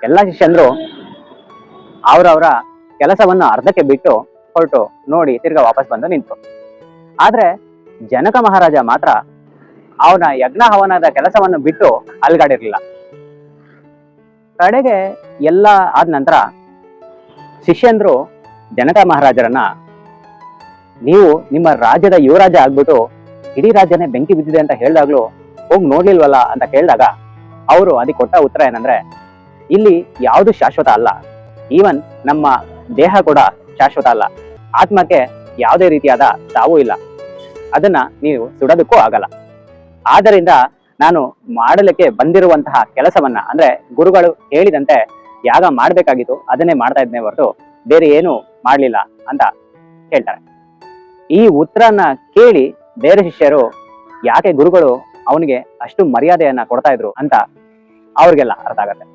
ಎಲ್ಲ ಶಿಷ್ಯಂದ್ರು ಅವರವರ ಕೆಲಸವನ್ನು ಅರ್ಧಕ್ಕೆ ಬಿಟ್ಟು ಹೊರಟು ನೋಡಿ ತಿರ್ಗಾ ವಾಪಸ್ ಬಂದು ನಿಂತು. ಆದ್ರೆ ಜನಕ ಮಹಾರಾಜ ಮಾತ್ರ ಅವನ ಯಜ್ಞ ಹವನದ ಕೆಲಸವನ್ನು ಬಿಟ್ಟು ಅಲ್ಗಾಡಿರ್ಲಿಲ್ಲ. ಕಡೆಗೆ ಎಲ್ಲ ಆದ ನಂತರ ಶಿಷ್ಯಂದ್ರು ಜನಕ ಮಹಾರಾಜರನ್ನ, ನೀವು ನಿಮ್ಮ ರಾಜ್ಯದ ಯುವರಾಜ ಆಗ್ಬಿಟ್ಟು ಇಡೀ ರಾಜ್ಯನೇ ಬೆಂಕಿ ಬಿದ್ದಿದೆ ಅಂತ ಹೇಳಿದಾಗ್ಲೂ ಹೋಗಿ ನೋಡ್ಲಿಲ್ವಲ್ಲ ಅಂತ ಕೇಳಿದಾಗ ಅವರು ಅದಕ್ಕೆ ಕೊಟ್ಟ ಉತ್ತರ ಏನಂದ್ರೆ, ಇಲ್ಲಿ ಯಾವುದು ಶಾಶ್ವತ ಅಲ್ಲ, ಈವನ್ ನಮ್ಮ ದೇಹ ಕೂಡ ಶಾಶ್ವತ ಅಲ್ಲ, ಆತ್ಮಕ್ಕೆ ಯಾವುದೇ ರೀತಿಯಾದ ಸಾವು ಇಲ್ಲ, ಅದನ್ನ ನೀವು ಸುಡೋದಕ್ಕೂ ಆಗಲ್ಲ. ಆದ್ದರಿಂದ ನಾನು ಮಾಡಲಿಕ್ಕೆ ಬಂದಿರುವಂತಹ ಕೆಲಸವನ್ನ, ಅಂದ್ರೆ ಗುರುಗಳು ಹೇಳಿದಂತೆ ಯಾಗ ಮಾಡ್ಬೇಕಾಗಿತ್ತು ಅದನ್ನೇ ಮಾಡ್ತಾ ಇದ್ನೇ ಹೊರತು ಬೇರೆ ಏನು ಮಾಡ್ಲಿಲ್ಲ ಅಂತ ಹೇಳ್ತಾರೆ. ಈ ಉತ್ತರನ ಕೇಳಿ ಬೇರೆ ಶಿಷ್ಯರು ಯಾಕೆ ಗುರುಗಳು ಅವನಿಗೆ ಅಷ್ಟು ಮರ್ಯಾದೆಯನ್ನ ಕೊಡ್ತಾ ಇದ್ರು ಅಂತ ಅವ್ರಿಗೆಲ್ಲ ಅರ್ಥ ಆಗತ್ತೆ.